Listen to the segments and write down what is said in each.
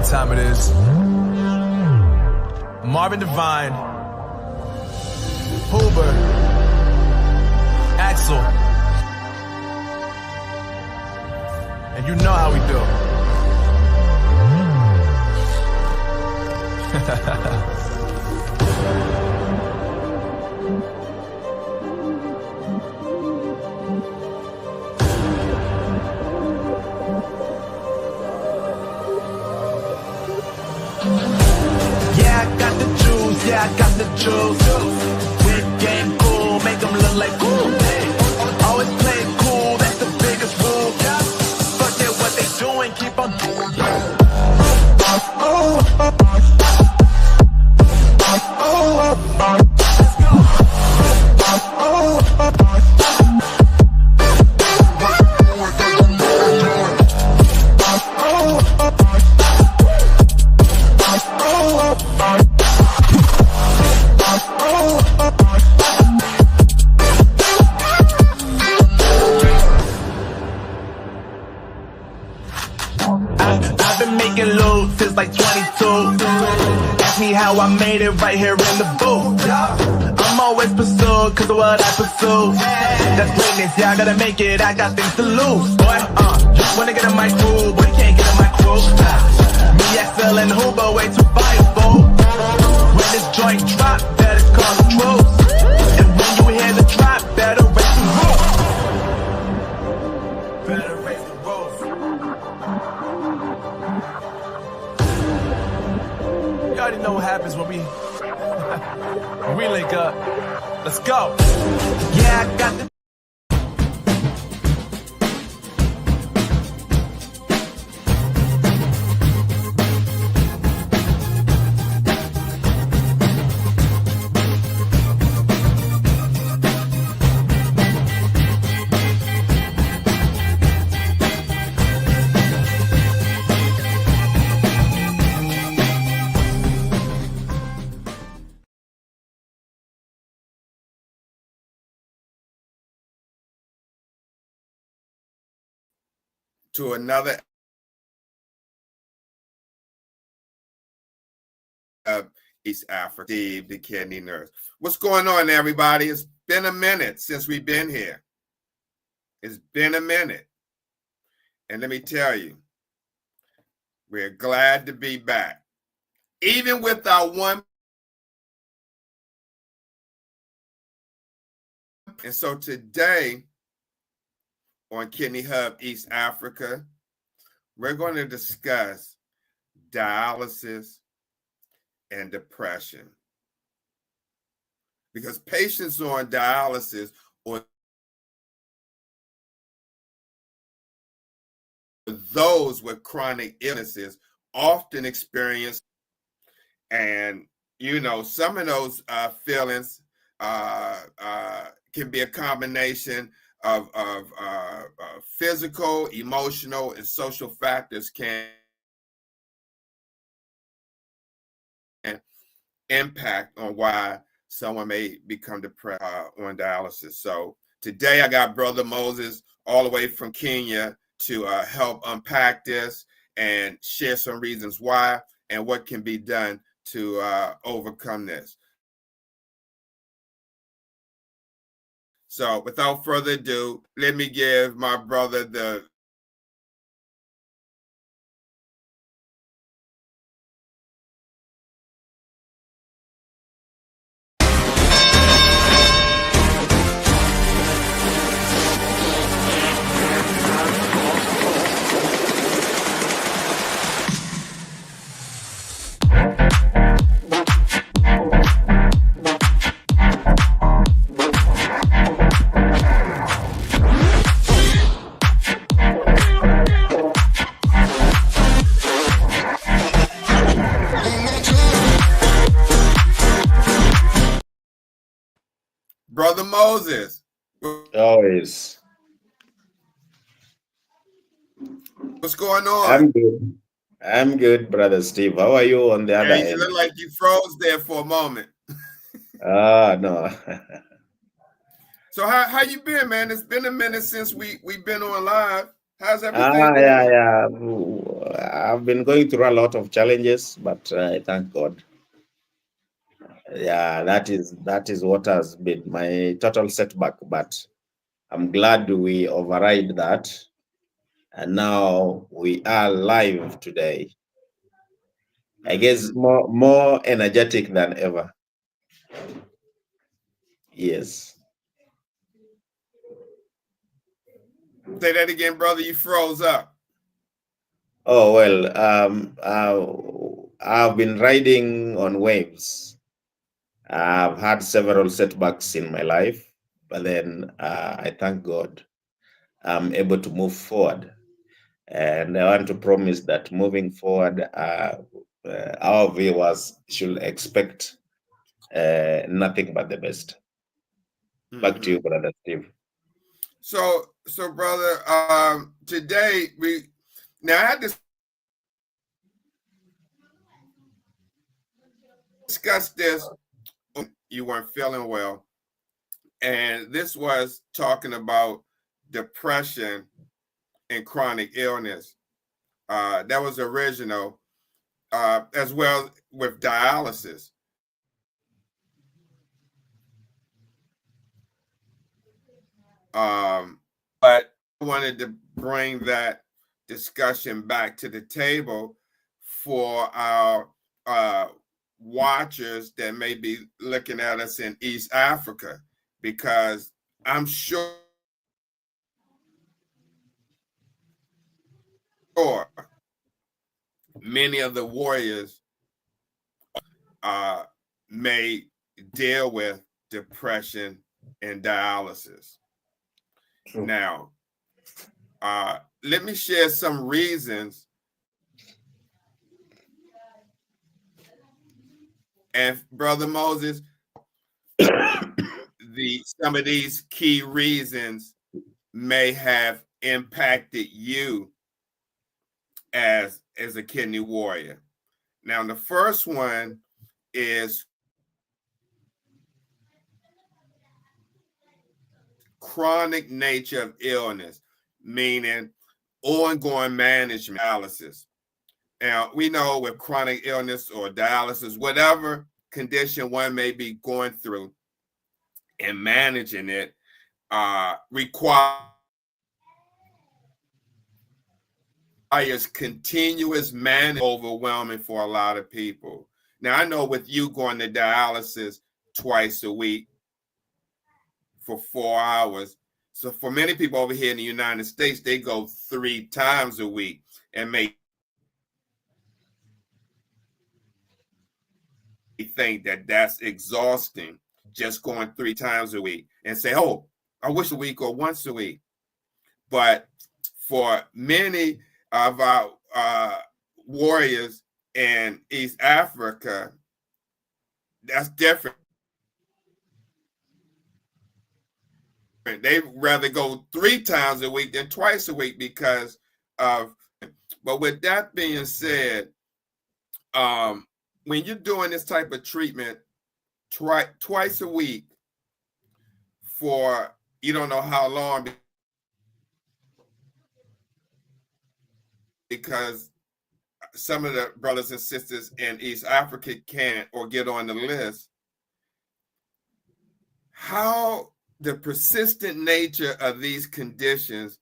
what time it is. Marvin Devine, Huber, Axel, and you know how we do. Yeah, I got the juice. Big game cool, make them look like cool. Always play it cool, that's the biggest rule. Fuck it, what they doing, keep on doing. I've been making loot since like 22. Ask me how I made it right here in the booth. I'm always pursued cause of what I pursue. That's greatness, yeah, I gotta make it, I got things to lose. Boy, wanna get in my crew, but you can't get in my crew. Me, Axel, and Huber, way too fireable. When this joint drop, better call the truth. And when you hear the drop, better raise the roof. Better raise the roof. You already know what happens when we link up. Let's go. Yeah, I got the to another East Africa, Steve, the kidney nurse. What's going on, everybody? It's been a minute since we've been here. It's been a minute. And let me tell you, we're glad to be back. Even with our one. And so today, on Kidney Hub East Africa, we're going to discuss dialysis and depression. Because patients on dialysis or those with chronic illnesses often experience, and you know, some of those feelings can be a combination of physical, emotional, and social factors can impact on why someone may become depressed on dialysis. So today I got Brother Moses all the way from Kenya to help unpack this and share some reasons why and what can be done to overcome this. So without further ado, let me give my brother the Brother Moses. Always. What's going on? I'm good. I'm good, Brother Steve. How are you on the other Hey, you end? look like you froze there for a moment. No. So how you been, man? It's been a minute since we've been on live. How's everything going? Yeah. I've been going through a lot of challenges, but I thank God. Yeah, that is what has been my total setback. But I'm glad we override that, and now we are live today. I guess more energetic than ever. Yes. Say that again, brother. You froze up. Oh well. I've been riding on waves. I've had several setbacks in my life, but then I thank God I'm able to move forward. And I want to promise that moving forward, our viewers should expect nothing but the best. Back to you, Brother Steve. So, brother, today I had to discuss this. You weren't feeling well, and this was talking about depression and chronic illness. That was original, as well with dialysis. But I wanted to bring that discussion back to the table for our watchers that may be looking at us in East Africa, because I'm sure many of the warriors may deal with depression and dialysis. True. Now, let me share some reasons. And Brother Moses, some of these key reasons may have impacted you as a kidney warrior. Now, the first one is chronic nature of illness, meaning ongoing management dialysis. Now, we know with chronic illness or dialysis, whatever condition one may be going through and managing it, requires continuous management, overwhelming for a lot of people. Now, I know with you going to dialysis twice a week for 4 hours, so for many people over here in the United States, they go 3 times a week and may think that that's exhausting, just going 3 times a week, and say, oh, I wish a week or once a week. But for many of our warriors in East Africa, that's different. They rather go 3 times a week than twice a week because of. But with that being said, when you're doing this type of treatment twice a week for you don't know how long, because some of the brothers and sisters in East Africa can't or get on the list, how the persistent nature of these conditions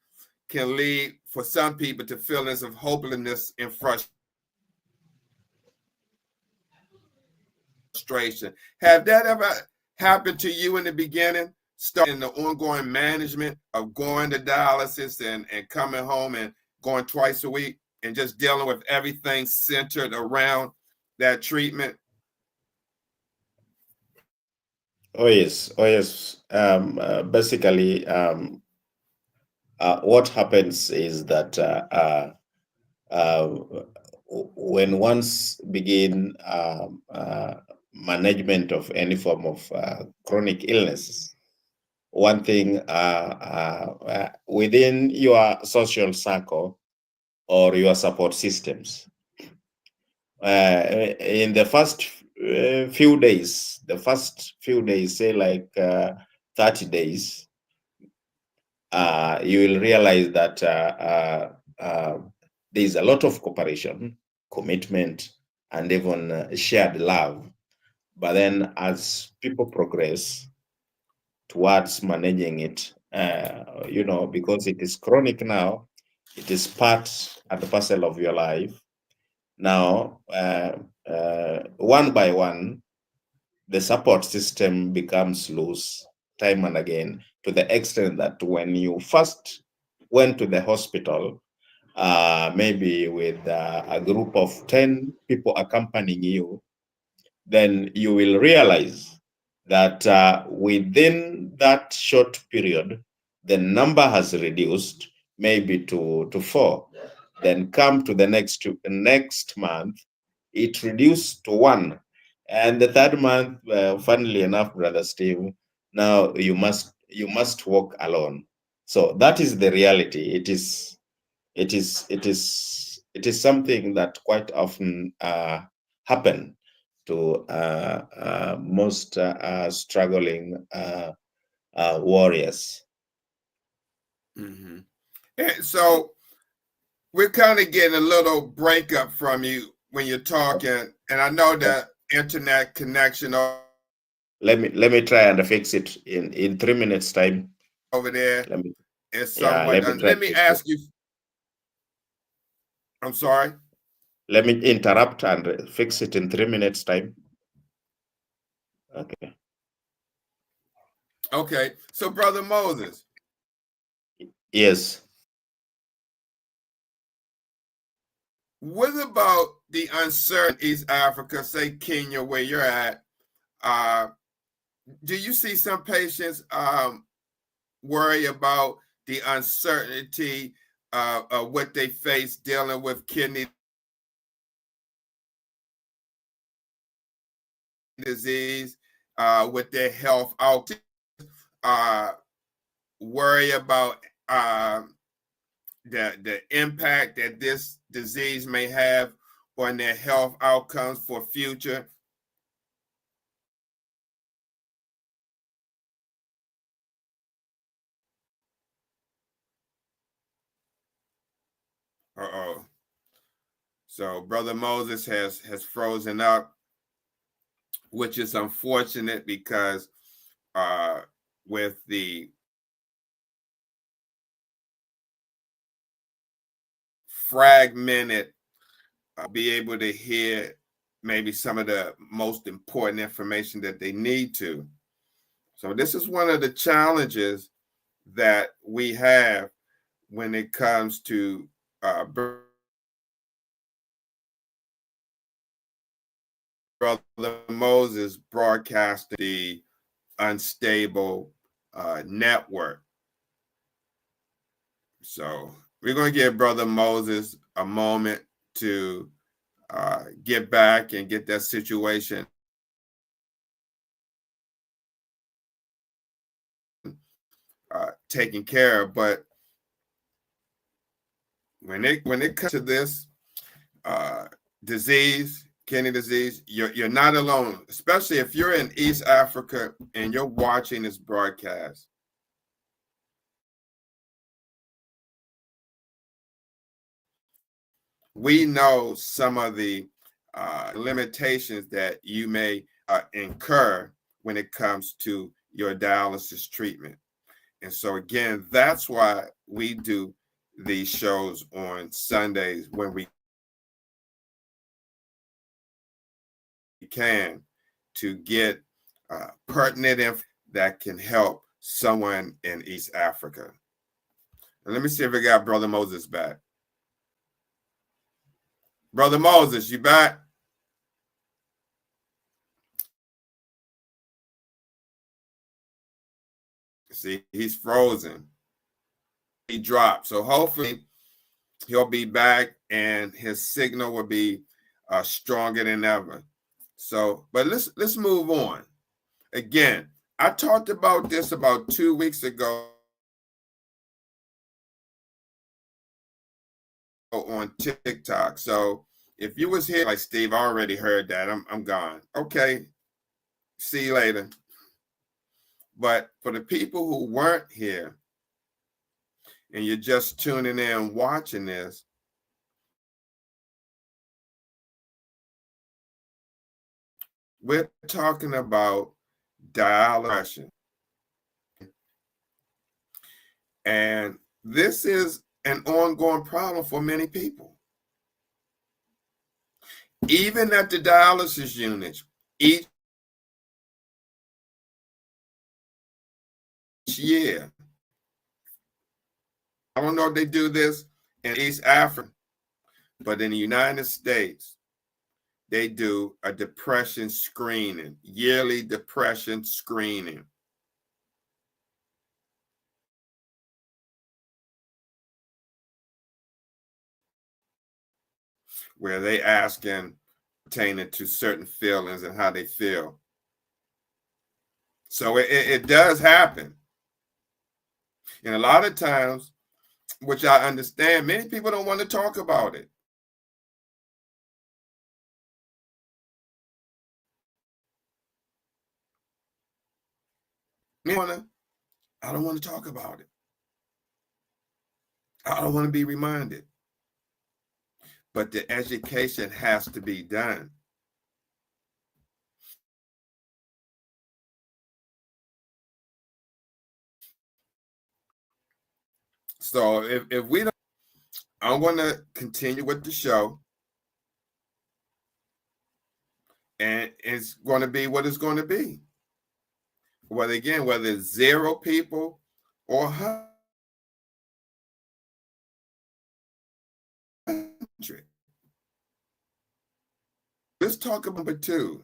can lead for some people to feelings of hopelessness and frustration. Have that ever happened to you in the beginning, starting the ongoing management of going to dialysis and coming home and going twice a week and just dealing with everything centered around that treatment? Oh yes. Basically, what happens is that when once begin management of any form of chronic illness, one thing within your social circle or your support systems, in the first few days, say like 30 days, you will realize that there is a lot of cooperation, commitment, and even shared love. But then as people progress towards managing it, because it is chronic now, it is part and parcel of your life. Now, one by one, the support system becomes loose time and again, to the extent that when you first went to the hospital, maybe with a group of 10 people accompanying you, then you will realize that within that short period, the number has reduced maybe to 4. Then come to the next month, it reduced to 1. And the third month, funnily enough, Brother Steve, now you must walk alone. So that is the reality. It is something that quite often happen to most struggling warriors. Mm-hmm. And so we're kind of getting a little breakup from you when you're talking, and I know the internet connection Let me try and fix it in 3 minutes time. over there Let me is yeah, somewhat. Let me ask you. I'm sorry. Let me interrupt and fix it in 3 minutes time. Okay. Okay. So, Brother Moses. Yes. What about the uncertainty in East Africa, say Kenya, where you're at? Do you see some patients worry about the uncertainty of what they face dealing with kidney disease, with their health out? Worry about the impact that this disease may have on their health outcomes for future? Uh-oh. So Brother Moses has frozen up, which is unfortunate because with the fragmented, be able to hear maybe some of the most important information that they need to. So this is one of the challenges that we have when it comes to Brother Moses broadcasting the unstable network. So we're going to give Brother Moses a moment to get back and get that situation taken care of. But when it comes to this disease, kidney disease, you're not alone, especially if you're in East Africa and you're watching this broadcast. We know some of the limitations that you may incur when it comes to your dialysis treatment. And so again, that's why we do these shows on Sundays when we can, to get pertinent information that can help someone in East Africa. And let me see if we got Brother Moses back. Brother Moses, you back? See, he's frozen. He dropped. So hopefully he'll be back and his signal will be stronger than ever. So, but let's move on. Again, I talked about this about 2 weeks ago on TikTok. So if you was here, like Steve, I already heard that. I'm gone. Okay. See you later. But for the people who weren't here, and you're just tuning in watching this, we're talking about dialysis. And this is an ongoing problem for many people. Even at the dialysis units, each year, I don't know if they do this in East Africa, but in the United States, they do a depression screening, yearly depression screening. Where they asking pertaining to certain feelings and how they feel. So it does happen. And a lot of times, which I understand, many people don't want to talk about it. I don't want to talk about it. I don't want to be reminded. But the education has to be done. So if we don't, I'm going to continue with the show. And it's going to be what it's going to be. Whether it's 0 people or 100. Let's talk about number 2.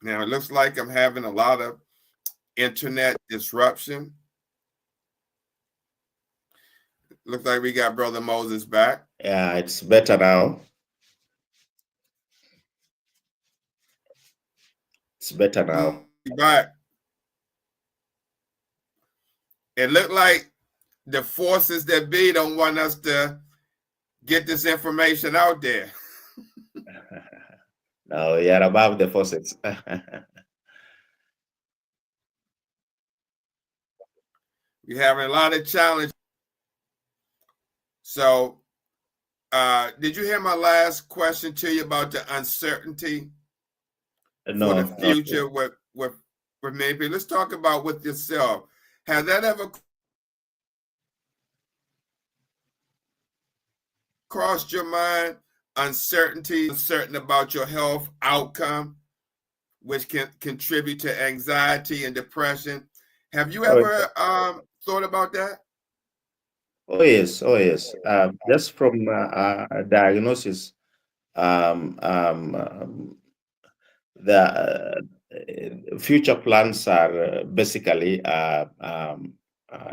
Now, it looks like I'm having a lot of internet disruption. Looks like we got Brother Moses back. Yeah, it's better now. It's better now. Back. It looked like the forces that be don't want us to get this information out there. No, you're above the forces. We're having a lot of challenges. So, did you hear my last question to you about the uncertainty for the future with many people? Let's talk about with yourself. Has that ever crossed your mind? Uncertain about your health outcome, which can contribute to anxiety and depression. Have you ever thought about that? Oh yes. Just from diagnosis, the future plans are basically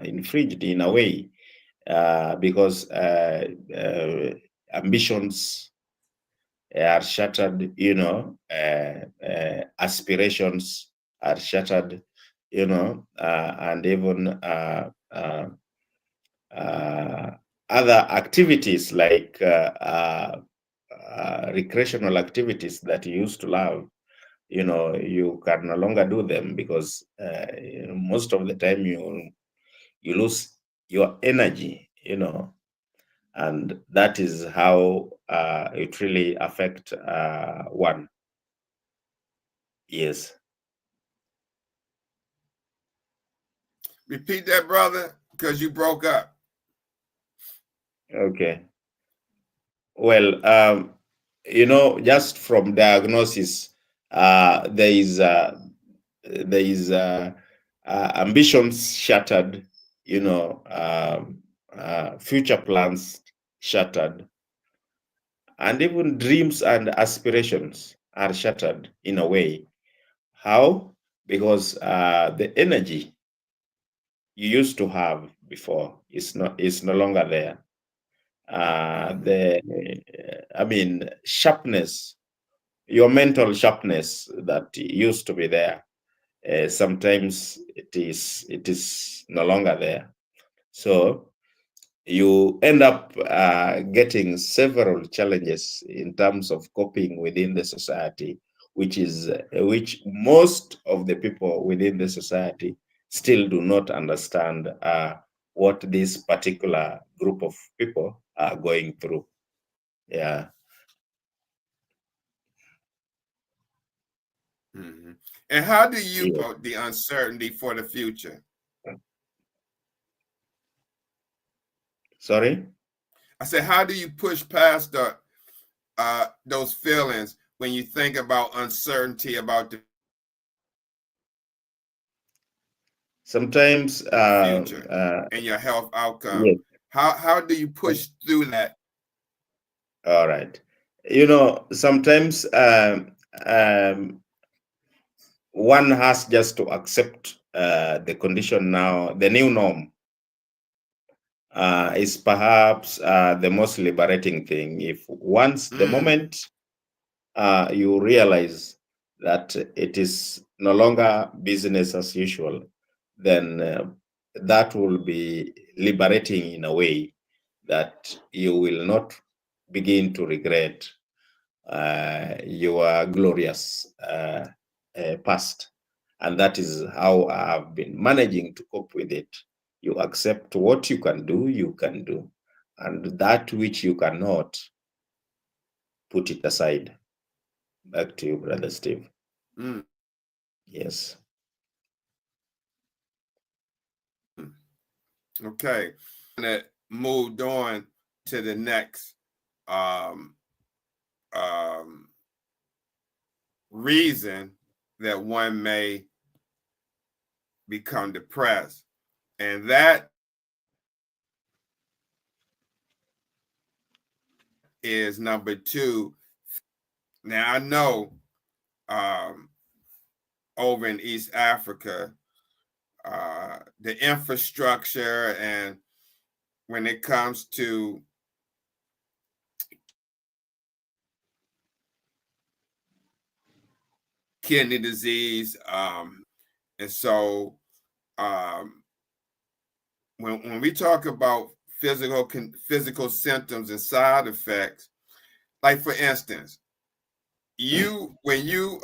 infringed in a way because ambitions are shattered, aspirations are shattered, and even other activities like recreational activities that you used to love, you can no longer do them because most of the time you lose your energy, and that is how it really affects one. Yes. Repeat that, brother, because you broke up. Okay. Well, just from diagnosis, there is ambitions shattered, future plans shattered, and even dreams and aspirations are shattered in a way. How? Because the energy you used to have before is no longer there. Sharpness, your mental sharpness that used to be there, sometimes it is no longer there. So you end up getting several challenges in terms of coping within the society, which most of the people within the society still do not understand what this particular group of people are going through. Yeah. Mm-hmm. And how do you Yeah. the uncertainty for the future? Sorry? I said, how do you push past those feelings when you think about uncertainty about the Sometimes, future and your health outcome? yes. How do you push through that? All right. Sometimes one has just to accept the condition now. The new norm is perhaps the most liberating thing. If once the moment you realize that it is no longer business as usual, then that will be liberating in a way that you will not begin to regret your glorious past. And that is how I have been managing to cope with it. You accept what you can do, and that which you cannot, put it aside. Back to you, Brother Steve. Mm. Yes. Okay. That moved on to the next um, reason that one may become depressed, and that is number 2. Now I know over in East Africa, the infrastructure and when it comes to kidney disease, and so when we talk about physical symptoms and side effects, like for instance, when you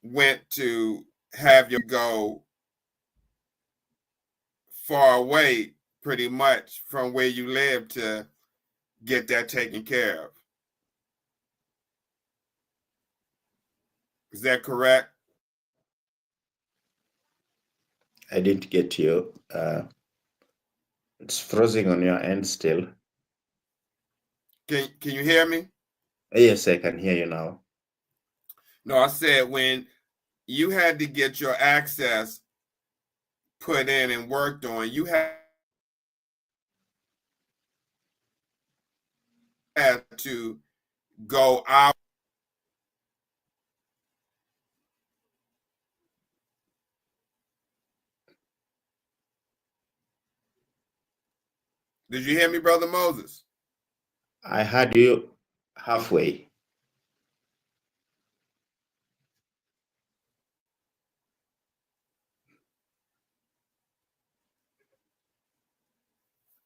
went to have your go far away pretty much from where you live to get that taken care of. Is that correct? I didn't get you. It's frozen on your end still. Can you hear me? Yes, I can hear you now. No, I said when you had to get your access put in and worked on, you had to go out. Did you hear me, Brother Moses? I heard you halfway.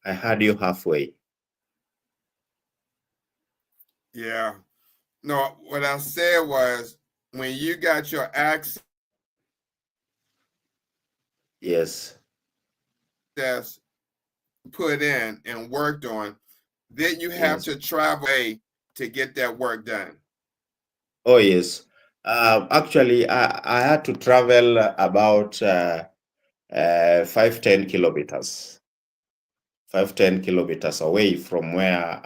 I heard you halfway. Yeah. No, what I said was when you got your access Yes. put in and worked on, then you have Yes. to travel to get that work done. Oh, yes. Actually, I had to travel about 5-10 kilometers. 5-10 kilometers away from where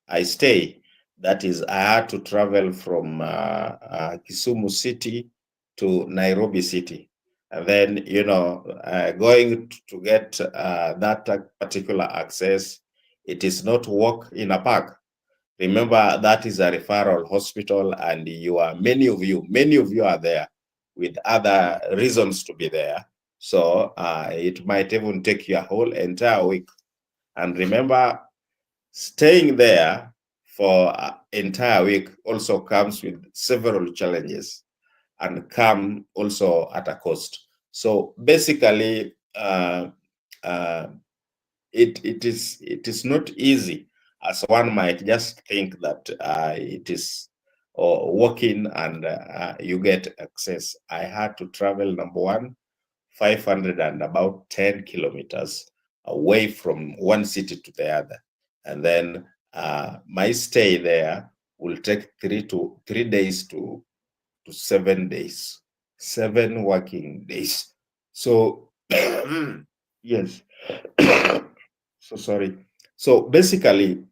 I stay. That is, I had to travel from Kisumu City to Nairobi City. And then, going to get that particular access, it is not walk in a park. Remember, that is a referral hospital, and many of you are there with other reasons to be there. So it might even take you a whole entire week. And remember, staying there for an entire week also comes with several challenges and come also at a cost. So basically, it is not easy as one might just think that it is or walking, and you get access. I had to travel, number one, 500 and about 10 kilometers away from one city to the other. And then my stay there will take 3 days to 7 days, 7 working days. So, yes. So sorry. So basically,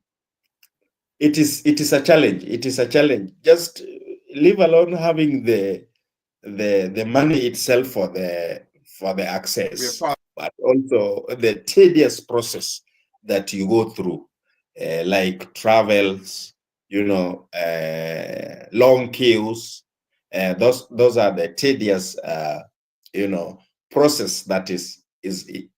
it is a challenge. It is a challenge. Just leave alone having the money itself for the access, but also the tedious process that you go through, like travels, long queues. Those are the tedious, process that is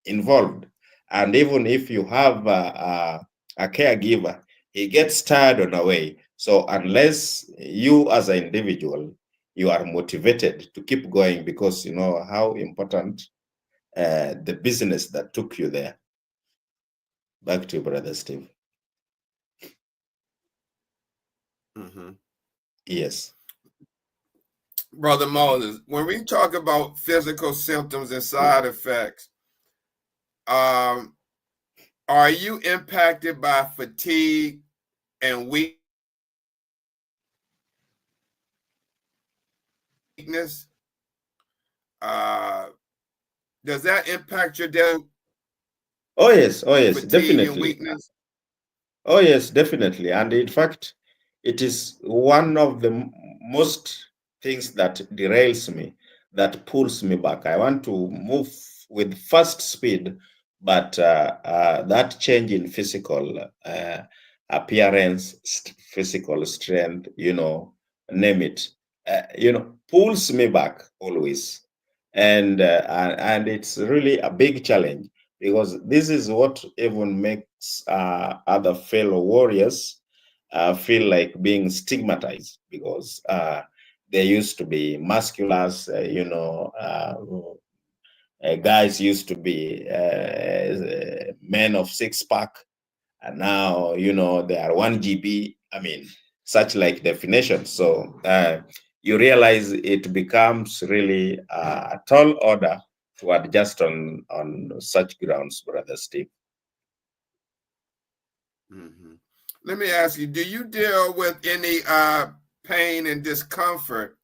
involved. And even if you have a caregiver, he gets tired on the way. So unless you as an individual, you are motivated to keep going, because you know how important the business that took you there. Back to you, Brother Steve. Yes. Brother Moses, when we talk about physical symptoms and side effects, are you impacted by fatigue and weakness? Does that impact your daily? Oh yes, fatigue definitely. And weakness? Oh yes, definitely. And in fact, it is one of the most things that derails me, that pulls me back. I want to move with fast speed, but that change in physical appearance, physical strength, name it, pulls me back always. And it's really a big challenge, because this is what even makes other fellow warriors feel like being stigmatized, because they used to be musculars, guys used to be men of 6-pack, and now they are 1 GB. I mean, such like definition. So you realize it becomes really a tall order to adjust on such grounds, Brother Steve. Let me ask you, do you deal with any pain and discomfort?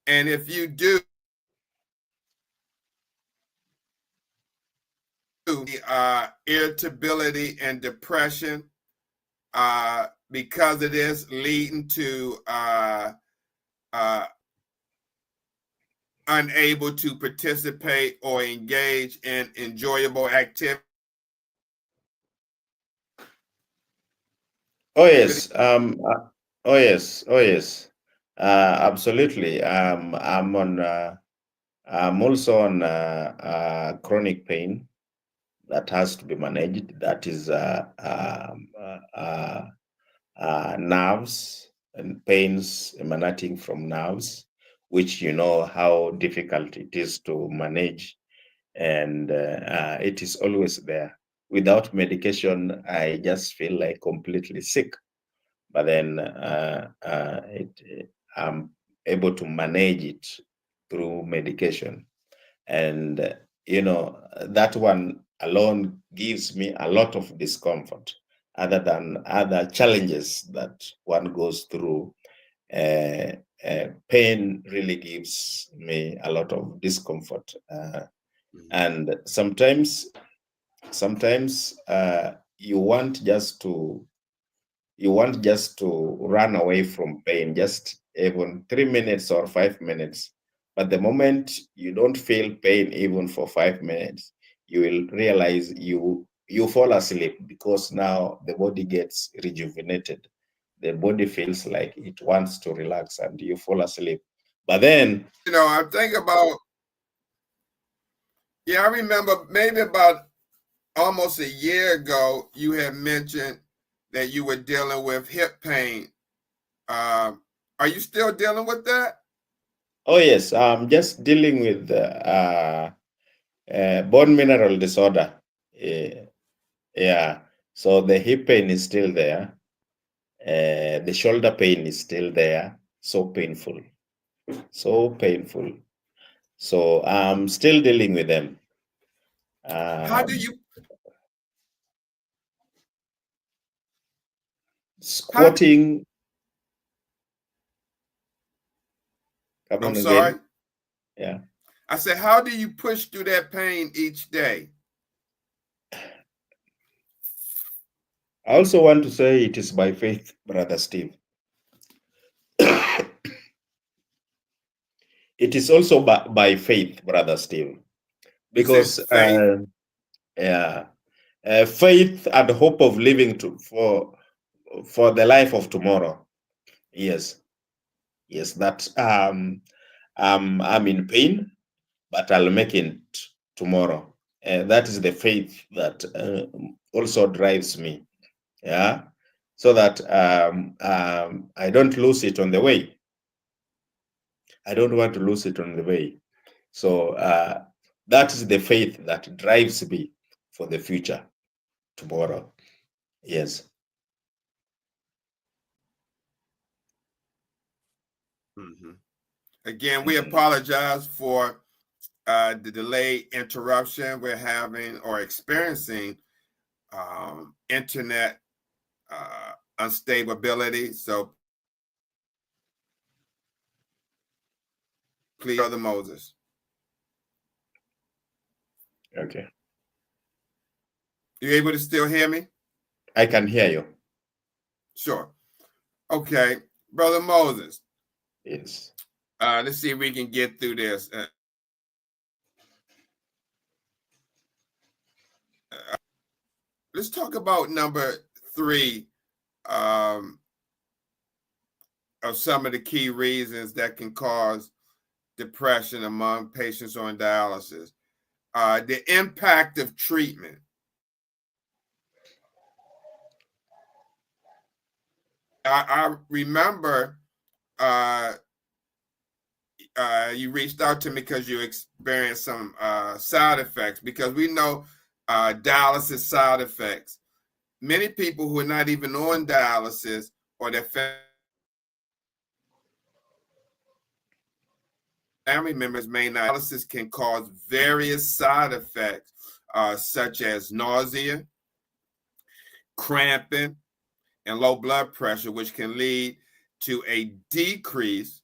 And if you do, irritability and depression, because it is leading to unable to participate or engage in enjoyable activity? Oh yes. Oh yes. Oh yes. Absolutely. I'm also on chronic pain that has to be managed. That is nerves and pains emanating from nerves, which you know how difficult it is to manage, and it is always there. Without medication, I just feel like completely sick. But then I'm able to manage it through medication. And, that one alone gives me a lot of discomfort, other than other challenges that one goes through. Pain really gives me a lot of discomfort. And sometimes you want just to run away from pain, just even 3 minutes or 5 minutes. But the moment you don't feel pain even for 5 minutes, you will realize you fall asleep, because now the body gets rejuvenated. The body feels like it wants to relax, and you fall asleep. But then, I think about, I remember maybe about almost a year ago, you had mentioned that you were dealing with hip pain. Are you still dealing with that? oh yes, I'm just dealing with bone mineral disorder. Yeah. So the hip pain is still there. The shoulder pain is still there, so painful, so painful. So I'm still dealing with them. How do you Squatting. Come I'm on sorry. again. Yeah. I said, how do you push through that pain each day? I also want to say it is by faith, Brother Steve. It is also by faith, Brother Steve, You said because faith. yeah, faith and hope of living for the life of tomorrow. Yes, yes, that I'm in pain, but I'll make it tomorrow. That is the faith that also drives me. Yeah, so that I don't lose it on the way. I don't want to lose it on the way. So that is the faith that drives me for the future tomorrow. Yes. Mm-hmm. Again, we apologize for the delayed interruption we're having or experiencing internet unstability. So please, Brother Moses. Okay. You able to still hear me? I can hear you. Sure. Okay. Brother Moses. Yes. Let's see if we can get through this. Let's talk about number 3 of some of the key reasons that can cause depression among patients on dialysis. The impact of treatment. I remember you reached out to me because you experienced some side effects, because we know dialysis side effects. Many people who are not even on dialysis or their family members may not. Dialysis can cause various side effects, such as nausea, cramping, and low blood pressure, which can lead to a decrease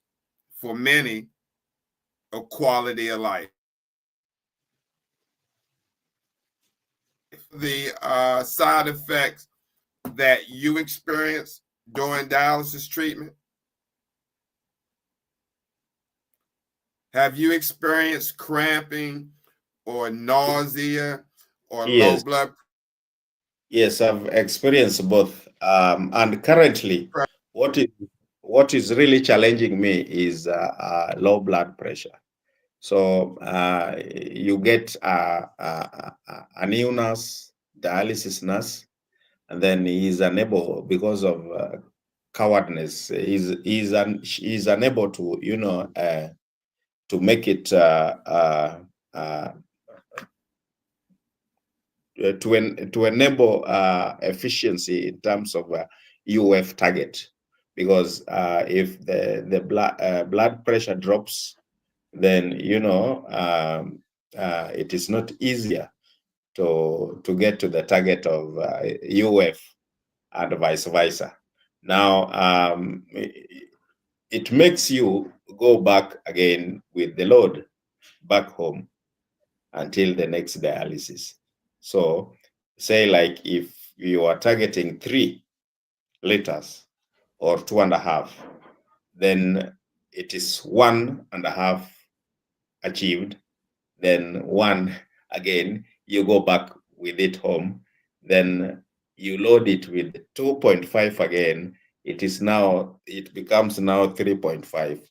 for many of quality of life. The side effects that you experience during dialysis treatment? Have you experienced cramping or nausea or low Yes. blood Yes, I've experienced both. And currently, pressure? what is really challenging me is low blood pressure. So you get an illness, dialysis nurse, and then he is unable, because of cowardness. He's unable to to make it uh, to enable efficiency in terms of UF target, because if the blood pressure drops, then it is not easier to get to the target of UF, and vice versa. Now it makes you go back again with the load back home until the next dialysis. So say like if you are targeting 3 liters or 2.5, then it is 1.5 achieved, then 1 again, you go back with it home, then you load it with 2.5 again, it becomes now 3.5.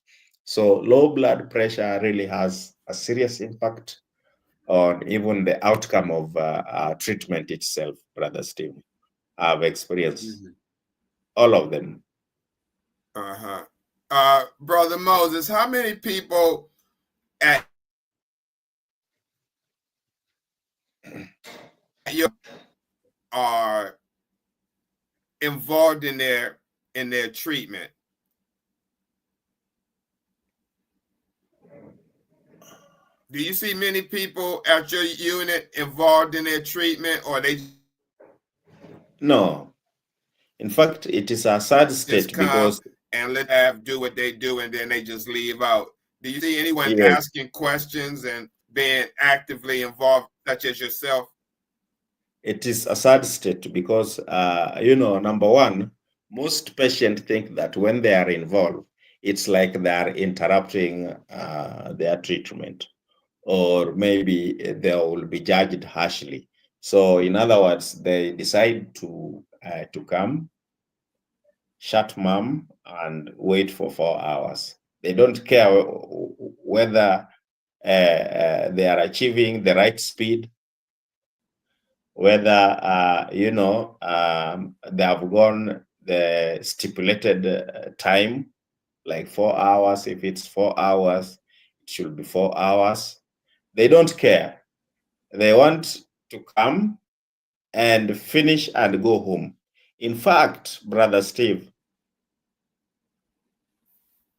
So low blood pressure really has a serious impact on even the outcome of treatment itself, Brother Steve. I've experienced all of them. Brother Moses, how many people at your are involved in their in their treatment? Do you see many people at your unit involved in their treatment, or they No. In fact, it is a sad just state come because and let staff do what they do and then they just leave out? Do you see anyone yes, asking questions and being actively involved, such as yourself? it is a sad state because, number one, most patients think that when they are involved, it's like they are interrupting their treatment, or maybe they will be judged harshly. So, in other words, they decide to come, shut mom, and wait for 4 hours. They don't care whether they are achieving the right speed, whether they have gone the stipulated time, like 4 hours. If it's 4 hours, it should be 4 hours. They don't care. They want to come and finish and go home. In fact, brother Steve,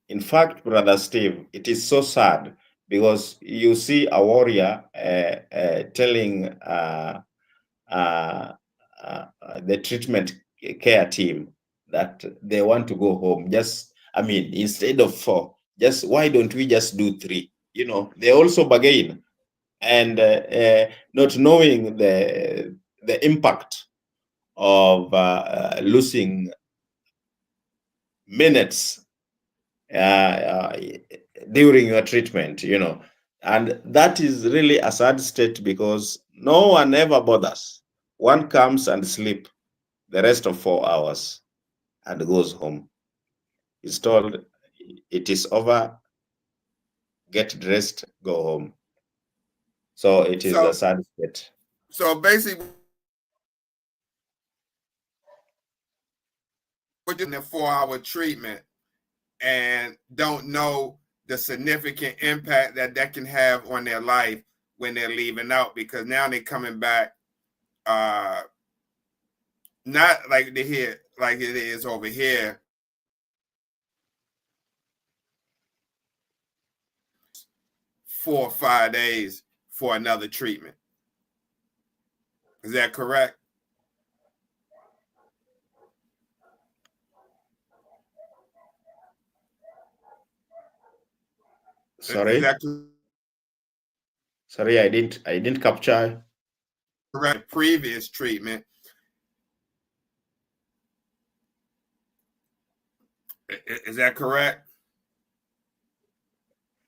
it is so sad because you see a warrior telling the treatment care team that they want to go home. Instead of 4, just why don't we just do 3? They also bargain, and not knowing the impact of losing minutes during your treatment, and that is really a sad state because no one ever bothers. One comes and sleep the rest of 4 hours and goes home. He's told it is over, get dressed, go home. So it is a So, sad state. so basically, we're doing a 4-hour treatment and don't know the significant impact that can have on their life when they're leaving out, because now they're coming back not like they here like it is over here 4 or 5 days for another treatment. Is that correct? Sorry, Is that sorry, I didn't capture. correct? Previous treatment. Is that correct?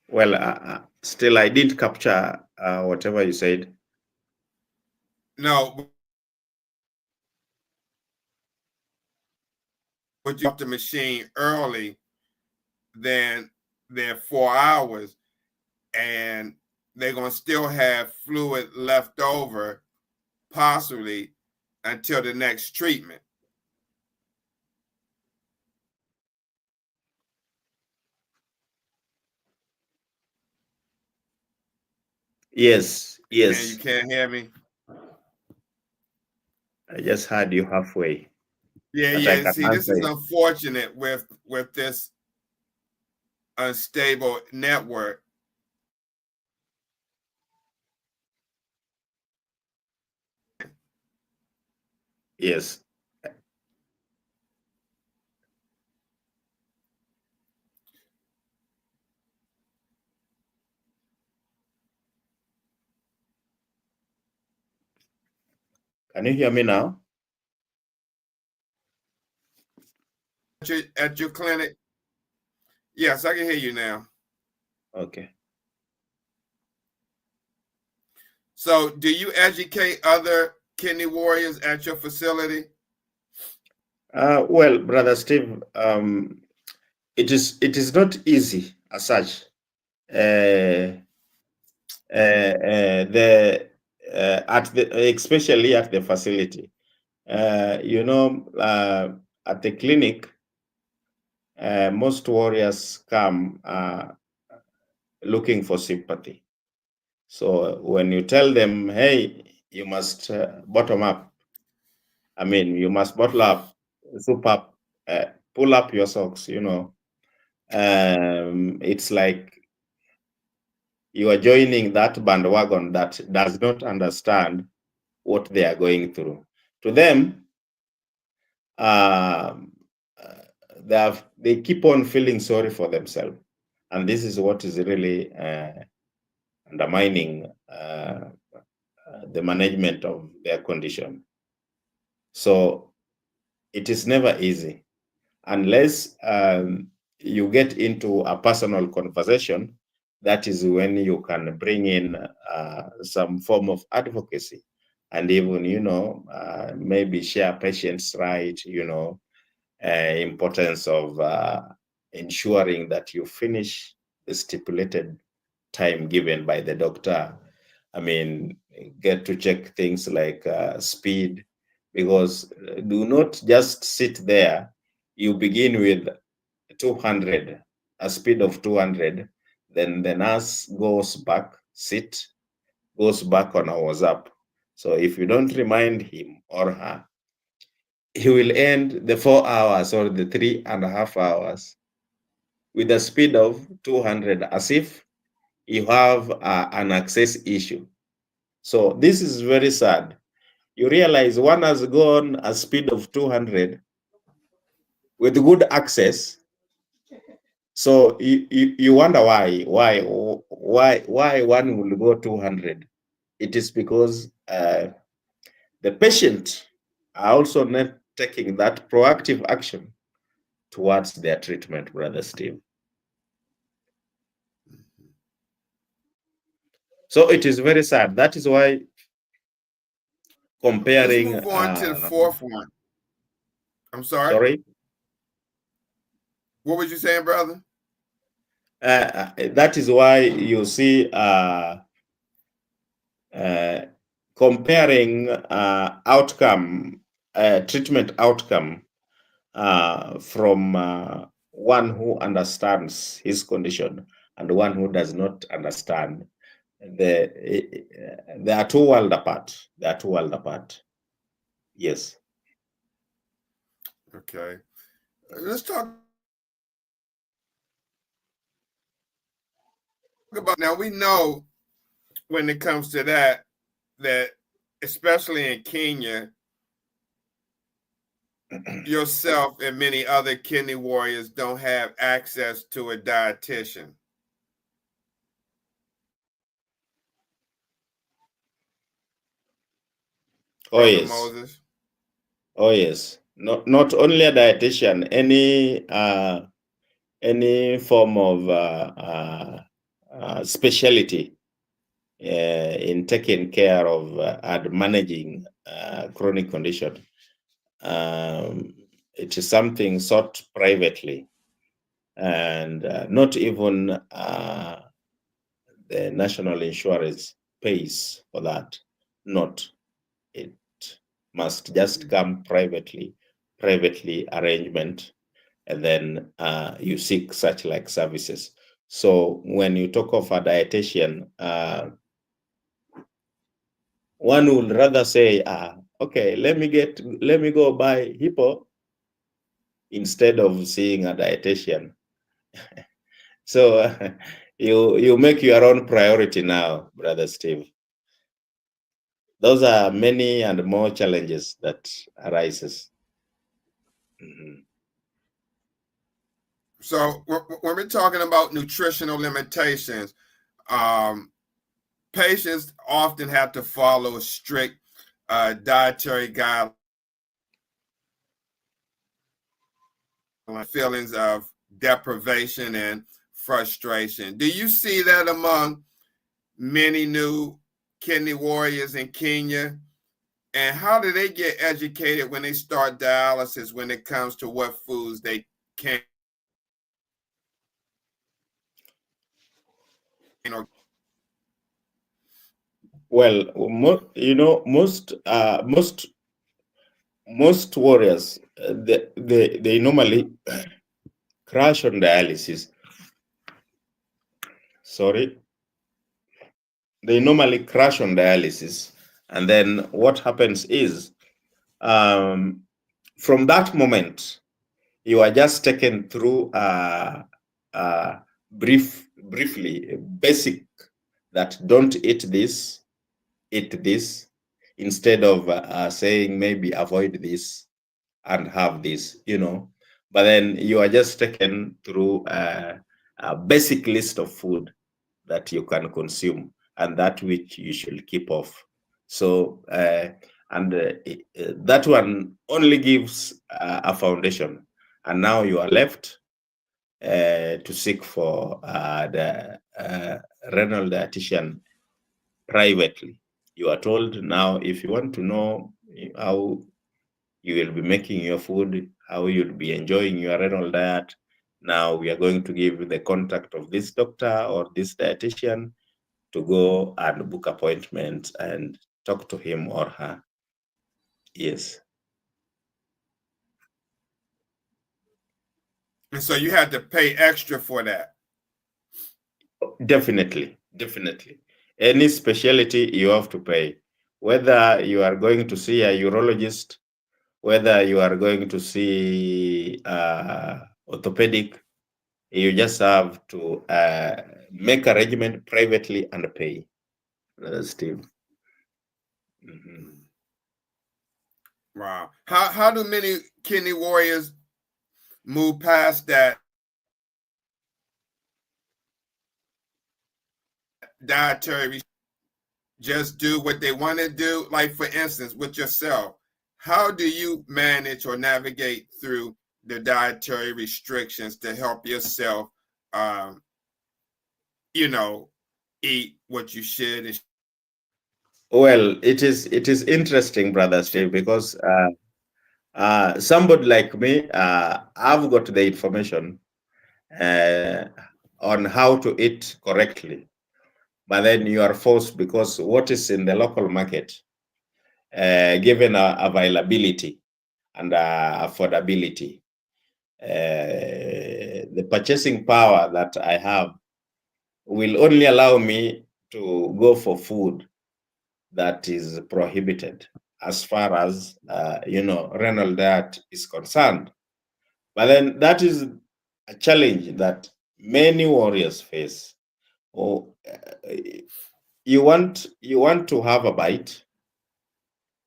Well, still, I didn't capture whatever you said. No, but you off the machine early than their 4 hours, and they're going to still have fluid left over, possibly until the next treatment. Yes, And you yes. can't hear me? I just heard you halfway, Yeah, but I yeah. can See, this answer is you. unfortunate with this unstable network. Yes. Can you hear me now? At your clinic? Yes, I can hear you now. Okay. So, do you educate other kidney warriors at your facility? Well, brother Steve, it is not easy as such. Uh, the at the especially at the facility. At the clinic, most warriors come looking for sympathy. So when you tell them, hey, you must bottom up, you must bottle up, soup up, pull up your socks, it's like you are joining that bandwagon that does not understand what they are going through. To them, they keep on feeling sorry for themselves. And this is what is really undermining the management of their condition. So it is never easy unless you get into a personal conversation. That is when you can bring in some form of advocacy, and even maybe share patients' right, importance of ensuring that you finish the stipulated time given by the doctor. I mean, get to check things like speed, because do not just sit there. You begin with 200, a speed of 200, then the nurse goes back on a WhatsApp. So if you don't remind him or her, he will end the 4 hours or the 3.5 hours with a speed of 200, as if you have an access issue. So this is very sad. You realize one has gone a speed of 200 with good access. So you wonder why one will go 200. It is because the patient are also not taking that proactive action towards their treatment, Brother Steve. So it is very sad. That is why comparing. Let's move on to the fourth one. I'm sorry. Sorry. What was you saying, brother? That is why you see comparing treatment outcome from one who understands his condition and one who does not understand. They are two worlds apart. They are two worlds apart. Yes. Okay. Let's talk about, now we know when it comes to that especially in Kenya, yourself and many other kidney warriors don't have access to a dietitian. Oh, Brother yes. Moses. Oh, yes. Not only a dietitian, any form of specialty in taking care of and managing chronic condition. It is something sought privately, and not even the national insurance pays for that. Not. It must just come privately arrangement, and then you seek such like services. So when you talk of a dietitian, one would rather say, okay, let me go buy Hippo instead of seeing a dietitian. So you make your own priority now, Brother Steve. Those are many and more challenges that arises. Mm-hmm. So when we're talking about nutritional limitations, patients often have to follow a strict dietary guideline. Feelings of deprivation and frustration. Do you see that among many new kidney warriors in Kenya? And how do they get educated when they start dialysis when it comes to what foods they can? Well, most warriors they normally crash on dialysis. Sorry, they normally crash on dialysis, and then what happens is, from that moment, You are just taken through briefly, basic, that don't eat this, eat this, instead of saying maybe avoid this and have this, But then you are just taken through a basic list of food that you can consume and that which you should keep off. So, that one only gives a foundation. And now you are left to seek for the renal dietitian privately. You are told now, if you want to know how you will be making your food, how you'll be enjoying your renal diet, now we are going to give you the contact of this doctor or this dietitian to go and book appointments and talk to him or her. Yes. And so you had to pay extra for that. Definitely. Any specialty you have to pay. Whether you are going to see a urologist, whether you are going to see orthopedic, you just have to make arrangement privately and pay. Steve. Mm-hmm. Wow. How do many kidney warriors move past that dietary, just do what they want to do? Like, for instance, with yourself, how do you manage or navigate through the dietary restrictions to help yourself, eat what you should? Well, it is interesting, Brother Steve, because somebody like me, I've got the information on how to eat correctly, but then you are forced, because what is in the local market, given availability and affordability, the purchasing power that I have will only allow me to go for food that is prohibited as far as renal diet is concerned. But then that is a challenge that many warriors face. Or you want to have a bite,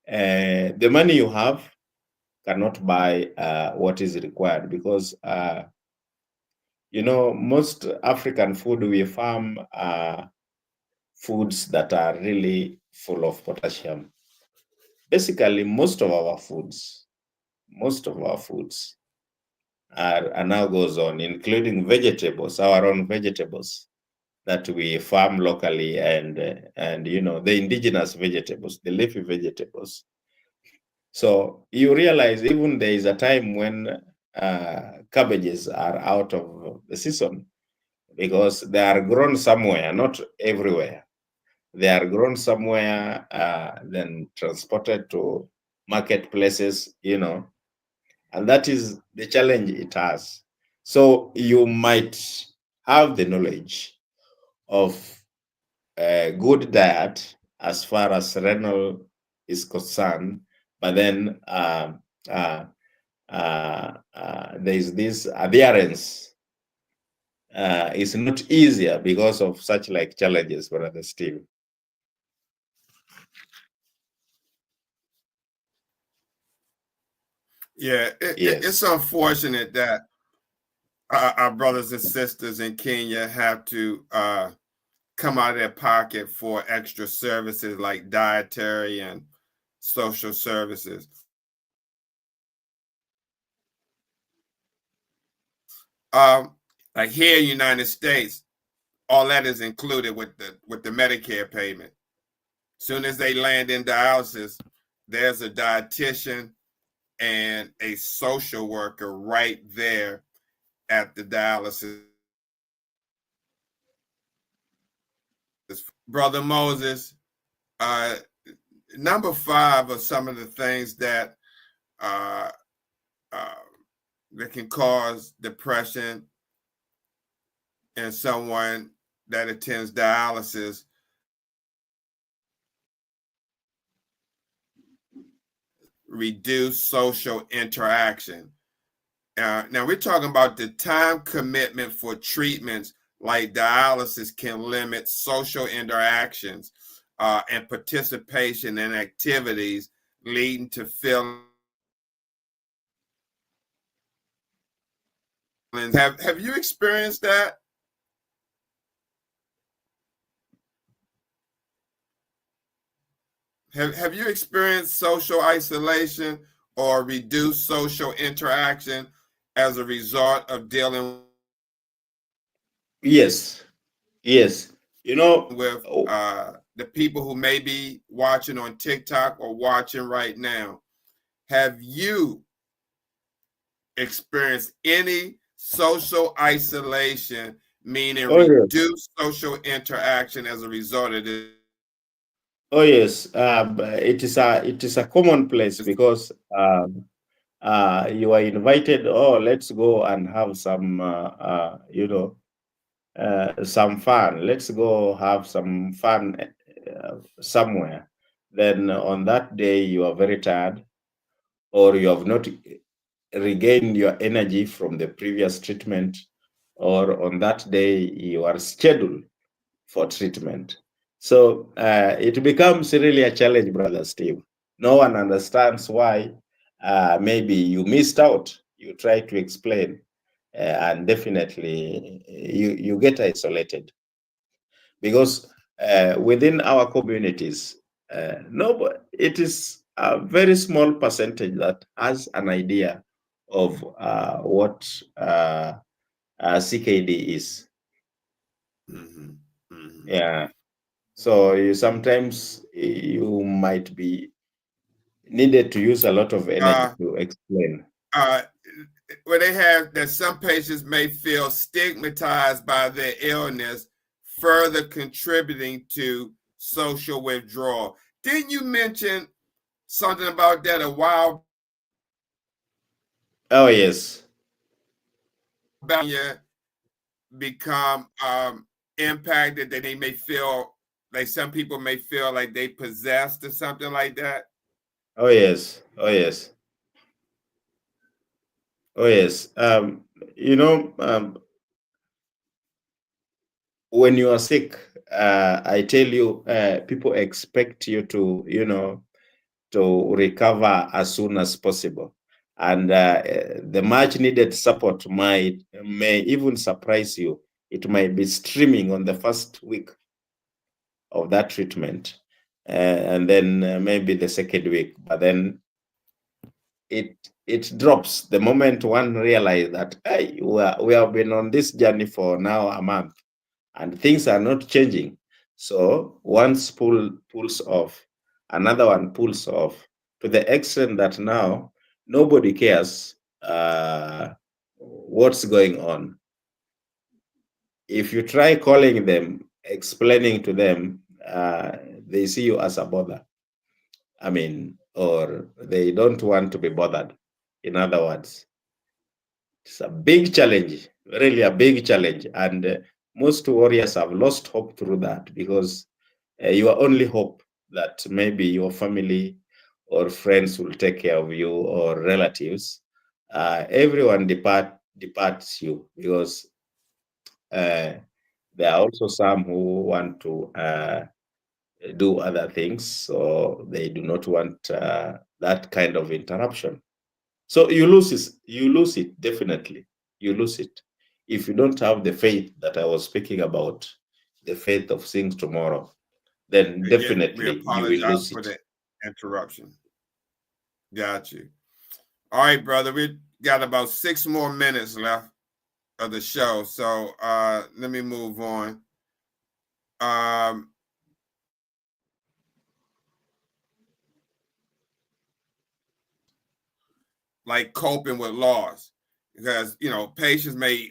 the money you have cannot buy what is required, because most African food, we farm foods that are really full of potassium. Basically, most of our foods are now goes on, including vegetables, our own vegetables that we farm locally, and the indigenous vegetables, the leafy vegetables. So you realize even there is a time when cabbages are out of the season, because they are grown somewhere, not everywhere. They are grown somewhere, then transported to marketplaces, and that is the challenge it has. So you might have the knowledge of a good diet as far as renal is concerned, but then there is this adherence is not easier because of such like challenges, Brother Steve. Yeah, it's unfortunate that our brothers and sisters in Kenya have to come out of their pocket for extra services like dietary and social services. Like here in the United States, all that is included with the Medicare payment. Soon as they land in dialysis, there's a dietitian and a social worker right there at the dialysis. Brother Moses, number 5 are some of the things that that can cause depression in someone that attends dialysis. Reduce social interaction. Now we're talking about the time commitment for treatments like dialysis can limit social interactions and participation in activities, leading to feelings. Have you experienced that? Have you experienced social isolation or reduced social interaction as a result of dealing Yes, yes. with Oh, the people who may be watching on TikTok or watching right now? Have you experienced any social isolation, meaning oh yes. reduced social interaction as a result of this? Oh yes. It is a commonplace because you are invited. Oh, let's go and have some fun. Let's go have some fun somewhere. Then on that day, you are very tired, or you have not regained your energy from the previous treatment, or on that day, you are scheduled for treatment. So it becomes really a challenge, Brother Steve. No one understands why. Maybe you missed out. You try to explain, and definitely you get isolated because within our communities, nobody, it is a very small percentage that has an idea of what CKD is. Mm-hmm. Mm-hmm. Yeah. So you might be needed to use a lot of energy Uh, to explain. uh, where they have that some patients may feel stigmatized by their illness, further contributing to social withdrawal. Didn't you mention something about that a while Oh yes. back? You become impacted that they may feel like some people may feel like they possessed or something like that. Oh yes. Oh yes. Oh yes. You know, when you are sick, I tell you, people expect you to, to recover as soon as possible. And the much needed support may even surprise you. It might be streaming on the first week of that treatment, and then maybe the second week. But then it drops the moment one realizes that, hey, we have been on this journey for now a month and things are not changing. So once pulls off, another one pulls off, to the extent that now nobody cares what's going on. If you try calling them, explaining to them, they see you as a bother. I mean, or they don't want to be bothered. In other words, it's a big challenge, really a big challenge. And most warriors have lost hope through that because your only hope that maybe your family or friends will take care of you or relatives. Everyone departs you because there are also some who want to do other things, so they do not want that kind of interruption. So you lose it, definitely. You lose it. If you don't have the faith that I was speaking about, the faith of seeing tomorrow, then Again, we definitely you will apologize lose for it. the interruption. Got you. All right, brother. We got about 6 more minutes left of the show. So let me move on. Um, like coping with loss. Because patients may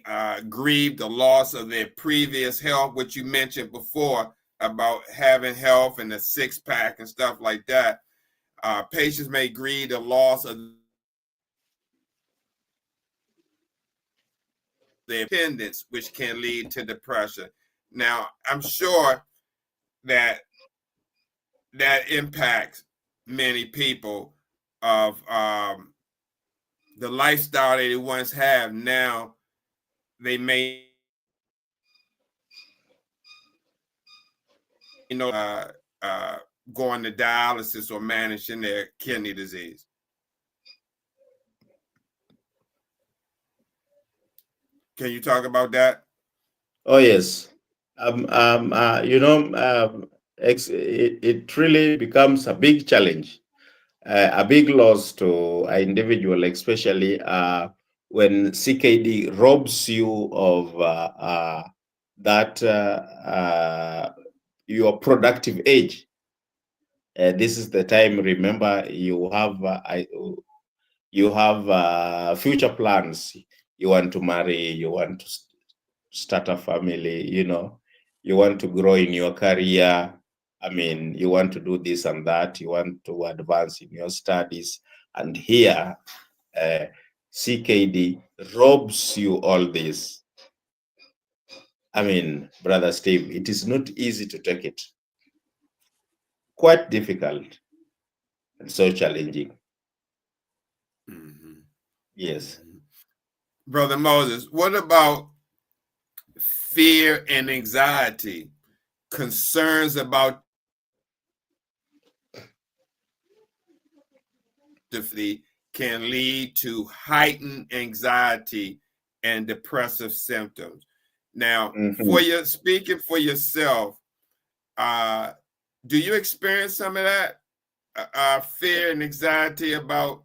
grieve the loss of their previous health, which you mentioned before about having health and the six pack and stuff like that. Patients may grieve the loss of their independence, which can lead to depression. Now, I'm sure that that impacts many people of the lifestyle they once have. Now they may going to dialysis or managing their kidney disease. Can you talk about that? Oh yes. You know, it really becomes a big challenge, a big loss to an individual, especially when CKD robs you of that your productive age. This is the time. Remember, you have future plans. You want to marry. You want to start a family. You know, you want to grow in your career. I mean, you want to do this and that. You want to advance in your studies. And here, CKD robs you all this. I mean, Brother Steve, it is not easy to take it. Quite difficult and so challenging. Mm-hmm. Yes. Brother Moses, what about fear and anxiety, concerns about the can lead to heightened anxiety and depressive symptoms. Now, for your speaking for yourself, do you experience some of that fear and anxiety about?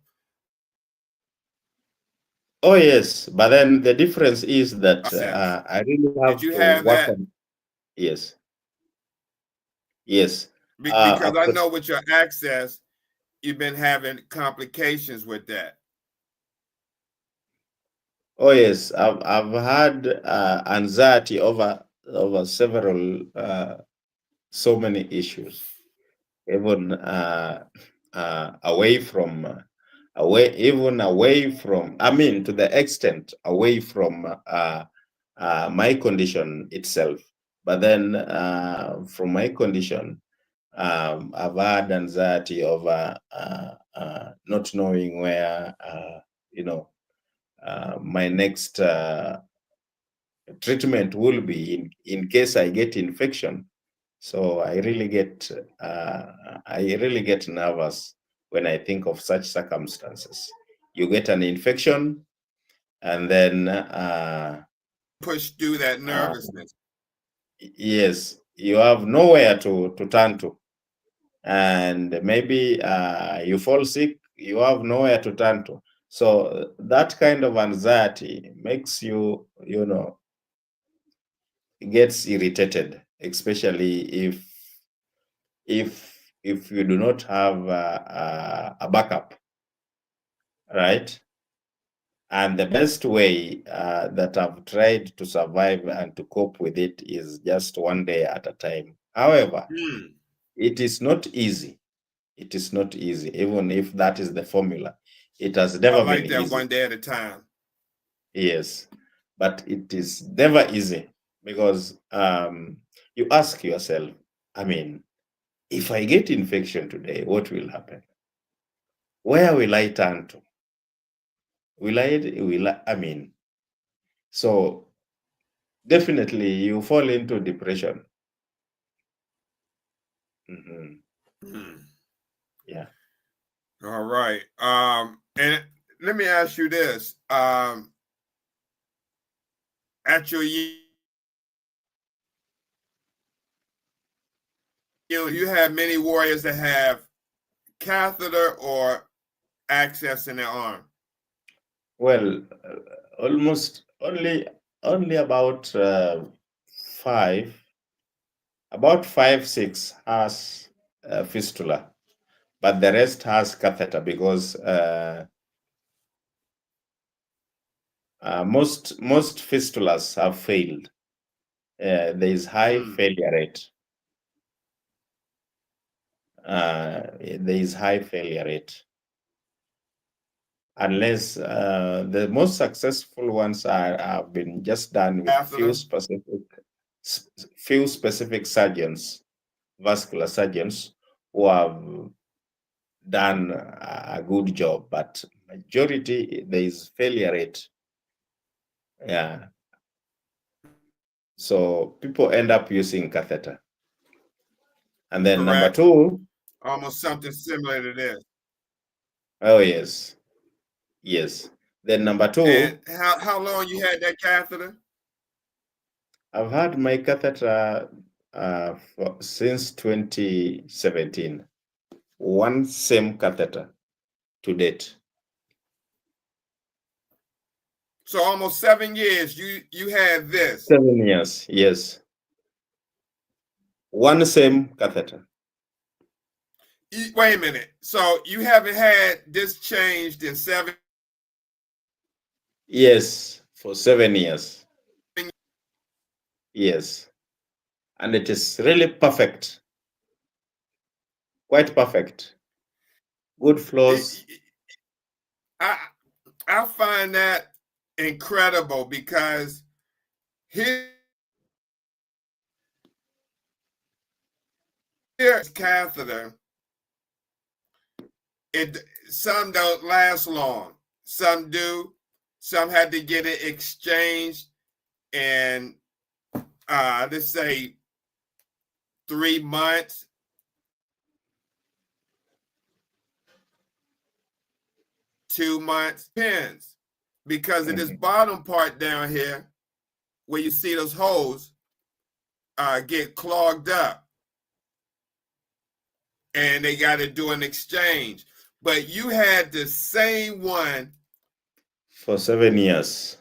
Oh yes, but then the difference is that I really have Did you to have work that? on. Yes, yes. Because I know with your access, you've been having complications with that. Oh yes, I've had anxiety over several so many issues, even away from away from. I mean, to the extent away from my condition itself. But then from my condition, I've had anxiety over not knowing where you know my next treatment will be in case I get infection. So I really get nervous when I think of such circumstances. You get an infection, and then Push through that nervousness. yes, you have nowhere to turn to, and maybe you fall sick, you have nowhere to turn to. So that kind of anxiety makes you, you know, gets irritated, especially if you do not have a backup, right? And the best way that I've tried to survive and to cope with it is just one day at a time. However, it is not easy. It is not easy, even if that is the formula. It has never been that easy. one day at a time. Yes, but it is never easy because you ask yourself, I mean, if I get infection today, what will happen? Where will I turn to? I mean, so definitely you fall into depression. Yeah. All right. And let me ask you this. At your you have many warriors that have catheter or access in their arm. Well, almost only about five, about 5, 6 has fistula, but the rest has catheter because most fistulas have failed. There is high failure rate. There is high failure rate. Unless the most successful ones have been just done with few specific surgeons, vascular surgeons, who have done a good job, but majority there is failure rate. Yeah. So people end up using catheter. And then number Correct. two, Almost something similar to this. oh yes, yes. Then number And two, how long you had that catheter? I've had my catheter since 2017. One same catheter to date. So almost 7 years you had this. 7 years, yes. One same catheter. Wait a minute. So you haven't had this changed in 7? Yes, for 7 years. Yes. And it is really perfect. Quite perfect. Good flows. I find that incredible because here's catheter. Some don't last long. Some do. Some had to get it exchanged in let's say 3 months. 2 months, depends, because of this bottom part down here where you see those holes get clogged up and they got to do an exchange. But you had the same one For 7 years.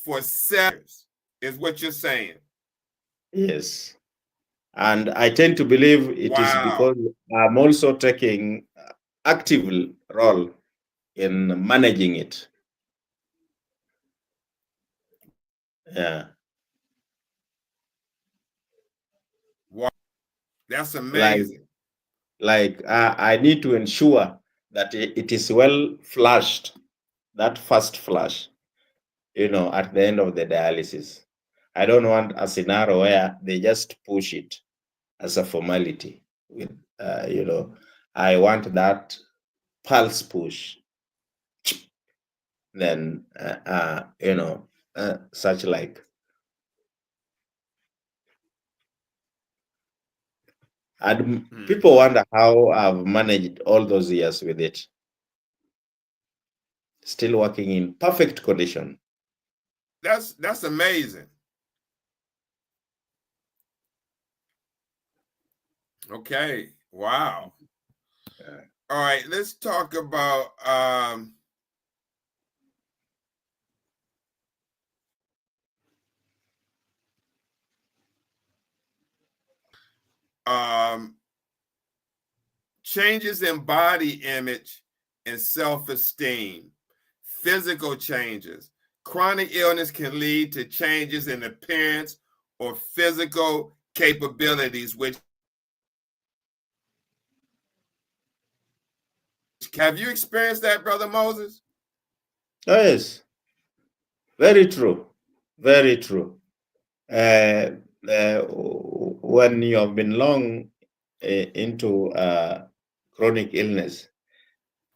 for 7 years, is what you're saying. Yes. And I tend to believe it is because I'm also taking active role in managing it. Yeah. Wow. That's amazing. Like I need to ensure that it is well flushed, that first flush, at the end of the dialysis. I don't want a scenario where they just push it as a formality. I want that pulse push. Then, such like. And people wonder how I've managed all those years with it. Still working in perfect condition. That's amazing. Okay. Wow. All right. Let's talk about changes in body image and self-esteem, physical changes. Chronic illness can lead to changes in appearance or physical capabilities, which have you experienced that, Brother Moses? Oh, yes. Very true. Very true. When you have been long into chronic illness,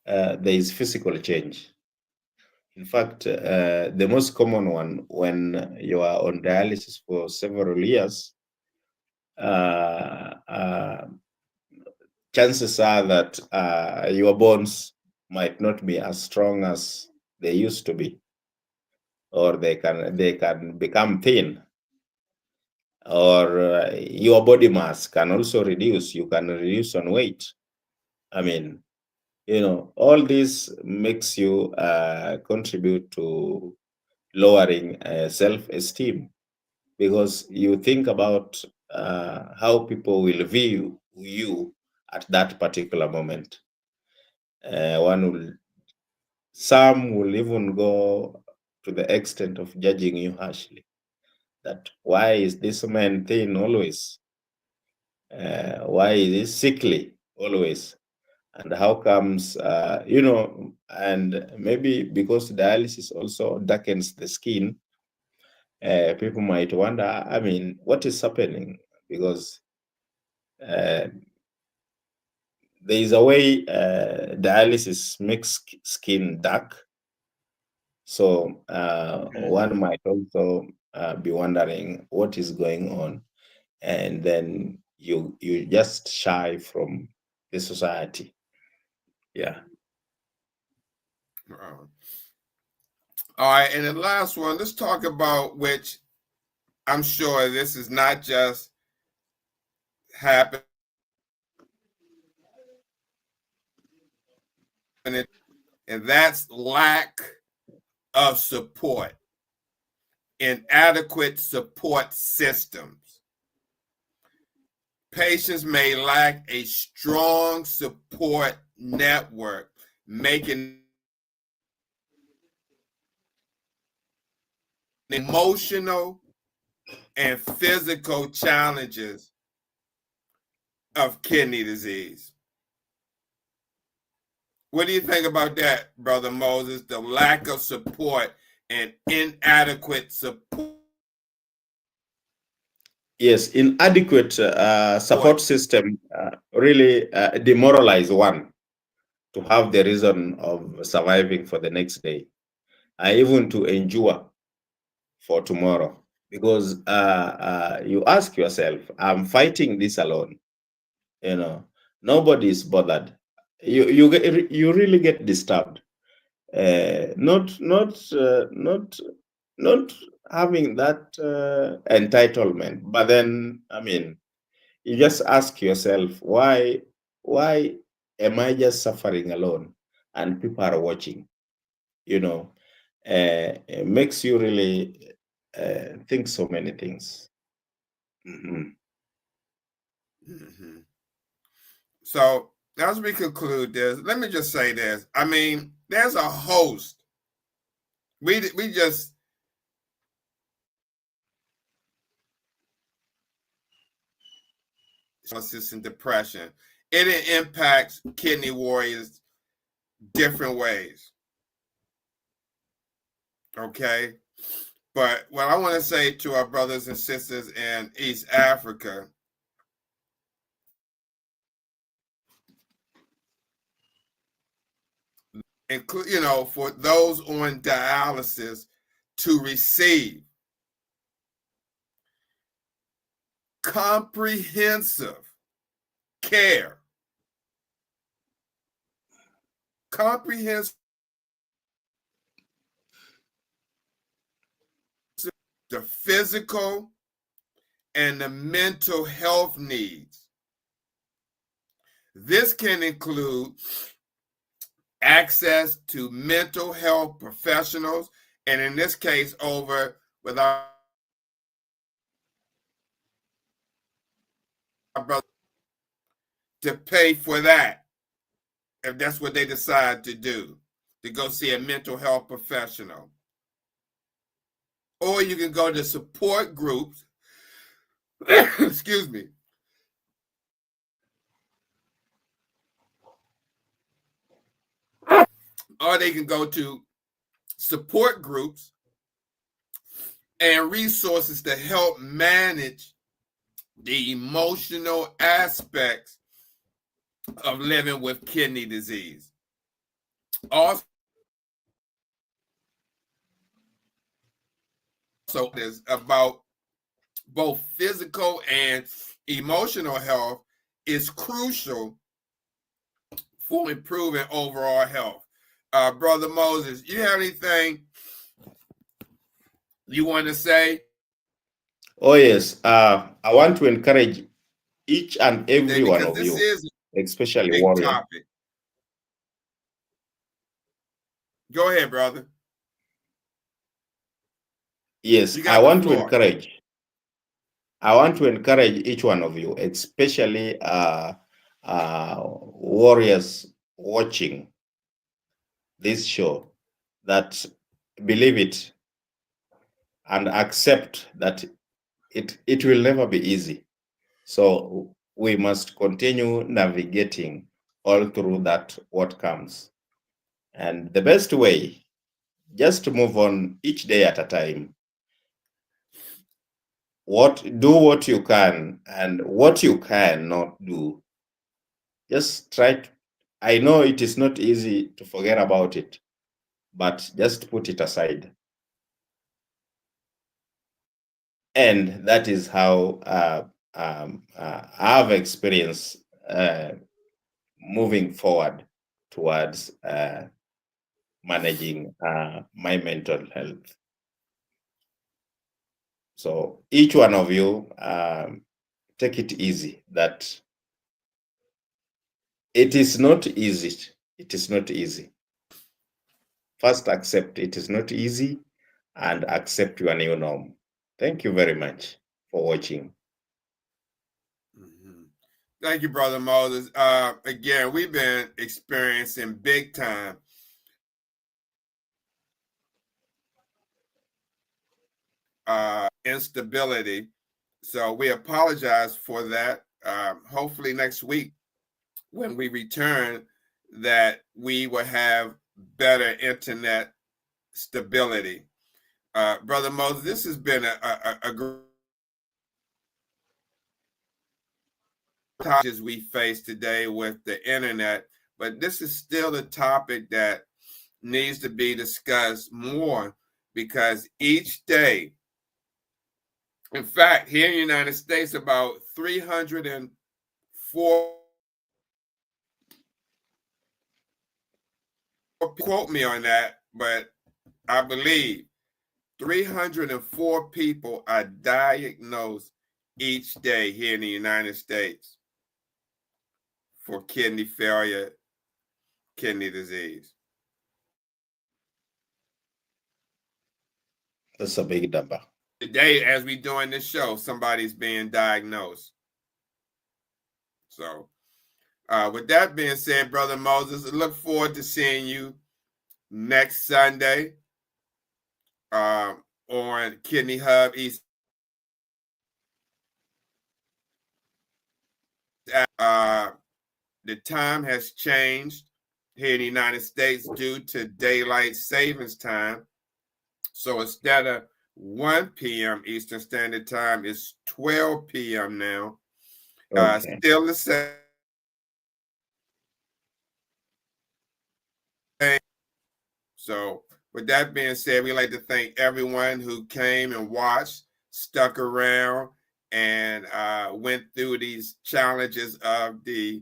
there is physical change. In fact, the most common one when you are on dialysis for several years, chances are that your bones might not be as strong as they used to be, or they can become thin, or your body mass can also reduce. You can reduce on weight. I mean, all this makes you contribute to lowering self-esteem, because you think about how people will view you at that particular moment. Some will even go to the extent of judging you harshly. That why is this man thin always? Why is he sickly always? And how comes, and maybe because dialysis also darkens the skin, people might wonder, I mean, what is happening? Because there is a way dialysis makes skin dark. So one might also be wondering what is going on, and then you just shy from the society. Yeah. All right, and the last one, let's talk about, which I'm sure this is not just happening, and that's lack of support, inadequate support systems. Patients may lack a strong support network, making emotional and physical challenges of kidney disease. What do you think about that, Brother Moses? The lack of support and inadequate support. Yes, inadequate support system really demoralize one to have the reason of surviving for the next day, even to endure for tomorrow. Because you ask yourself, I'm fighting this alone. You know, nobody is bothered. You really get disturbed. Not having that entitlement, but then I mean, you just ask yourself, why am I just suffering alone and people are watching? You know, it makes you really think so many things. Mhm. Mm-hmm. So as we conclude this, let me just say this. I mean, there's a host. We just and depression. It impacts kidney warriors different ways. Okay. But what I want to say to our brothers and sisters in East Africa, for those on dialysis to receive comprehensive care, comprehensive, the physical and the mental health needs. This can include access to mental health professionals, and in this case, over with our brother, to pay for that, if that's what they decide to do, to go see a mental health professional. Or you can go to support groups, excuse me, or they can go to support groups and resources to help manage the emotional aspects of living with kidney disease. Also, is about both physical and emotional health is crucial for improving overall health. Brother Moses, you have anything you want to say? Oh yes, I want to encourage each and every one Because of this you, is especially a big warrior. topic. Go ahead, brother. Yes, You got the floor. I want to encourage each one of you, especially warriors watching this show, that believe it and accept that it will never be easy. So we must continue navigating all through that what comes. And the best way, just to move on each day at a time. Do what you can, and what you cannot do, just try to, I know it is not easy to forget about it, but just put it aside. And that is how I've experienced moving forward towards managing my mental health. So each one of you, take it easy, that it is not easy. It is not easy. First, accept it is not easy, and accept your new norm. Thank you very much for watching. Mm-hmm. Thank you, Brother Moses. Again, we've been experiencing big time instability. So we apologize for that. Hopefully next week when we return that we will have better internet stability. Brother Moses, this has been a great challenges we face today with the internet, but this is still a topic that needs to be discussed more, because each day, in fact, here in the United States, about 304, quote me on that, but I believe 304 people are diagnosed each day here in the United States for kidney failure, kidney disease. That's a big number. Today, as we doing this show, somebody's being diagnosed. So, with that being said, Brother Moses, I look forward to seeing you next Sunday on Kidney Hub East. The time has changed here in the United States due to daylight savings time. So instead of 1 p.m. Eastern Standard Time, it's 12 p.m. now. Okay. Still the same. So with that being said, we'd like to thank everyone who came and watched, stuck around, and went through these challenges of the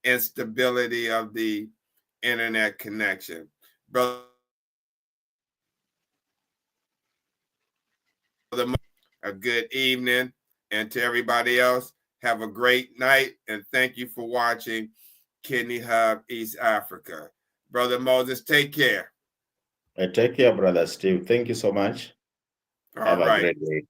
instability of the internet connection. Brother, a good evening, and to everybody else, have a great night, and thank you for watching Kidney Hub East Africa. Brother Moses, take care. Take care, Brother Steve. Thank you so much. All Have a right. great day.